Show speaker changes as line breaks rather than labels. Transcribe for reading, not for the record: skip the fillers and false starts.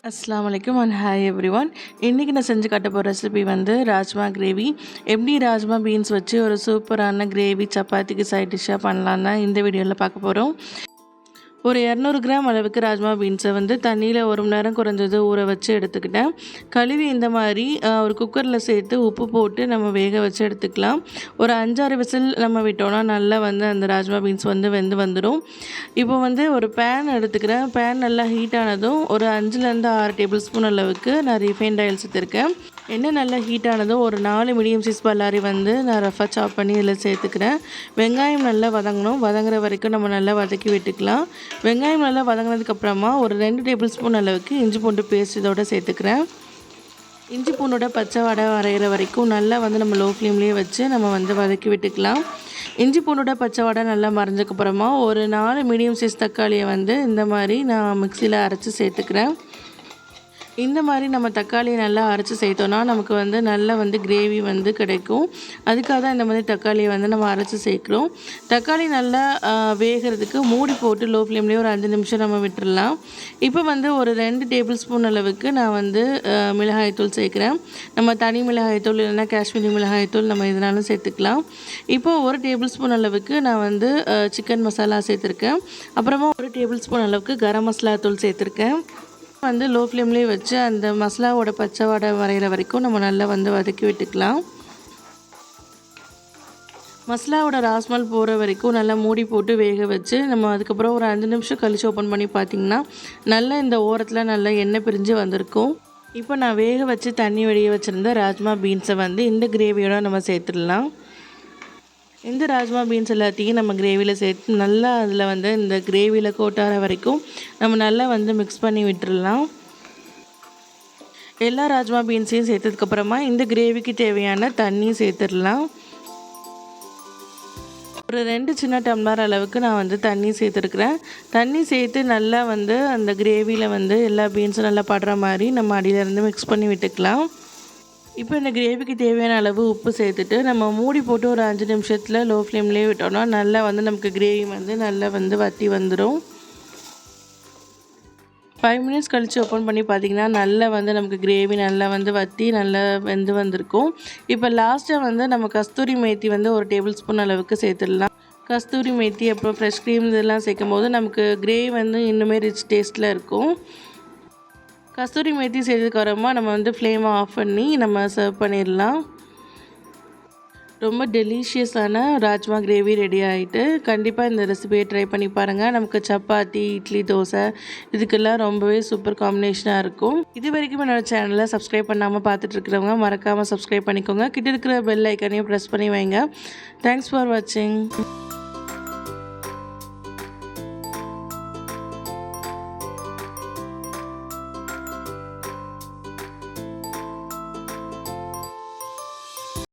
அஸ்ஸலாமு அலைக்கும் and hi everyone. இன்றைக்கி நான் செஞ்சு காட்ட போகிற ரெசிபி வந்து ராஜ்மா கிரேவி. எப்படி ராஜ்மா பீன்ஸ் வச்சு ஒரு சூப்பரான கிரேவி சப்பாத்திக்கு சைட் டிஷ்ஷாக பண்ணலான்னு தான் இந்த வீடியோவில் பார்க்க போகிறோம். ஒரு 200 கிராம் அளவுக்கு ராஜ்மா பீன்ஸை வந்து தண்ணியில் 1 மணி நேரம் குறைஞ்சது ஊற வச்சு எடுத்துக்கிட்டேன். கழுவி இந்த மாதிரி ஒரு குக்கரில் சேர்த்து உப்பு போட்டு நம்ம வேக வச்சு எடுத்துக்கலாம். ஒரு 5-6 விசில் நம்ம விட்டோம்னா நல்லா வந்து அந்த ராஜ்மா பீன்ஸ் வந்து வெந்து வந்துடும். இப்போ வந்து ஒரு பேன் எடுத்துக்கிறேன். பேன் நல்லா ஹீட் ஆனதும் ஒரு 5லேருந்து 6 டேபிள் ஸ்பூன் அளவுக்கு நான் ரீஃபைண்ட் ஆயில் சேர்த்துருக்கேன். எண்ணெய் நல்லா ஹீட் ஆனதும் ஒரு 4 மீடியம் சைஸ் பல்லாரி வந்து நான் ரஃபாக சாப் பண்ணி இதில் சேர்த்துக்கிறேன். வெங்காயம் நல்லா வதங்கணும். வதங்குற வரைக்கும் நம்ம நல்லா வதக்கி விட்டுக்கலாம். வெங்காயம் நல்லா வதங்கினதுக்கப்புறமா ஒரு 2 டேபிள் ஸ்பூன் அளவுக்கு இஞ்சி பூண்டு பேஸ்ட் இதோட சேர்த்துக்கிறேன். இஞ்சி பூண்டோட பச்சை வடை வரைகிற வரைக்கும் நல்லா வந்து நம்ம லோ ஃப்ளேம்லேயே வச்சு நம்ம வந்து வதக்கி விட்டுக்கலாம். இஞ்சி பூண்டோட பச்சை வடை நல்லா மறைஞ்சதுக்கப்புறமா ஒரு 4 மீடியம் சைஸ் தக்காளியை வந்து இந்த மாதிரி நான் மிக்சியில் அரைச்சி சேர்த்துக்கிறேன். இந்த மாதிரி நம்ம தக்காளியை நல்லா அரைச்சி சேர்த்தோன்னா நமக்கு வந்து நல்லா வந்து கிரேவி வந்து கிடைக்கும். அதுக்காக தான் இந்த மாதிரி தக்காளியை வந்து நம்ம அரைச்சி சேர்க்குறோம். தக்காளி நல்லா வேகிறதுக்கு மூடி போட்டு லோ ஃப்ளேம்லேயே ஒரு 5 நிமிஷம் நம்ம விட்டுடலாம். இப்போ வந்து ஒரு 2 டேபிள் ஸ்பூன் அளவுக்கு நான் வந்து மிளகாய்த்தூள் சேர்க்குறேன். நம்ம தனி மிளகாய்த்தூள் இல்லைன்னா காஷ்மீரி மிளகாய்த்தூள் நம்ம இதனாலும் சேர்த்துக்கலாம். இப்போது 1 டேபிள் ஸ்பூன் அளவுக்கு நான் வந்து சிக்கன் மசாலா சேர்த்துருக்கேன். அப்புறமா 1 டேபிள் ஸ்பூன் அளவுக்கு கரம் மசாலா தூள் சேர்த்துருக்கேன். வந்து லோ ஃப்ளேம்லேயே வச்சு அந்த மசாலாவோட பச்சை வடை வரைகிற வரைக்கும் நம்ம நல்லா வந்து வதக்கி விட்டுக்கலாம். மசாலாவோட ராஸ்மல் போகிற வரைக்கும் நல்லா மூடி போட்டு வேக வச்சு நம்ம அதுக்கப்புறம் ஒரு 5 நிமிஷம் கழித்து ஓப்பன் பண்ணி பார்த்திங்கன்னா நல்லா இந்த ஓரத்தில் நல்லா எண்ணெய் பிரிஞ்சு வந்திருக்கும். இப்போ நான் வேக வச்சு தண்ணி வடிய வச்சுருந்த ராஜ்மா பீன்ஸை வந்து இந்த கிரேவியோட நம்ம சேர்த்துடலாம். இந்த ராஜ்மா பீன்ஸ் எல்லாத்தையும் நம்ம கிரேவியில் சேர்த்து நல்லா அதில் வந்து இந்த கிரேவியில் கோட்டார வரைக்கும் நம்ம நல்லா வந்து மிக்ஸ் பண்ணி விட்டுடலாம். எல்லா ராஜ்மா பீன்ஸையும் சேர்த்ததுக்கப்புறமா இந்த கிரேவிக்கு தேவையான தண்ணி சேர்த்துடலாம். ஒரு 2 சின்ன டம்ளர் அளவுக்கு நான் வந்து தண்ணி சேர்த்துருக்குறேன். தண்ணி சேர்த்து நல்லா வந்து அந்த கிரேவியில் வந்து எல்லா பீன்ஸும் நல்லா படுற மாதிரி நம்ம அடியிலேருந்து மிக்ஸ் பண்ணி விட்டுக்கலாம். இப்போ இந்த கிரேவிக்கு தேவையான அளவு உப்பு சேர்த்துட்டு நம்ம மூடி போட்டு ஒரு 5 நிமிஷத்தில் லோ ஃப்ளேம்லேயே விட்டோம்னா நல்லா வந்து நமக்கு கிரேவி வந்து நல்லா வந்து வற்றி வந்துடும். 5 மினிட்ஸ் கழித்து ஓப்பன் பண்ணி பார்த்திங்கன்னா நல்லா வந்து நமக்கு கிரேவி நல்லா வந்து வற்றி நல்லா வெந்து வந்திருக்கும். இப்போ லாஸ்ட்டாக வந்து நம்ம கஸ்தூரி மேத்தி வந்து 1 டேபிள் ஸ்பூன் அளவுக்கு சேர்த்துடலாம். கஸ்தூரி மேத்தி அப்புறம் ஃப்ரெஷ் க்ரீம் இதெல்லாம் சேர்க்கும் போது நமக்கு கிரேவி வந்து இன்னுமே ரிச் டேஸ்ட்டில் இருக்கும். கஸ்தூரி மேத்தி செய்ததுக்கப்புறமா நம்ம வந்து ஃப்ளேமை ஆஃப் பண்ணி நம்ம சர்வ் பண்ணிடலாம். ரொம்ப டெலிஷியஸான ராஜ்மா கிரேவி ரெடி ஆகிட்டு. கண்டிப்பாக இந்த ரெசிபியை ட்ரை பண்ணி பாருங்கள். நமக்கு சப்பாத்தி, இட்லி, தோசை இதுக்கெல்லாம் ரொம்பவே சூப்பர் காம்பினேஷனாக இருக்கும். இது வரைக்கும் என்னோடய சேனலை சப்ஸ்கிரைப் பண்ணாமல் பார்த்துட்ருக்கிறவங்க மறக்காமல் சப்ஸ்கிரைப் பண்ணிக்கோங்க. கிட்ட இருக்கிற பெல் ஐக்கானையும் ப்ரெஸ் பண்ணி வைங்க. தேங்க்ஸ் ஃபார் வாட்சிங்.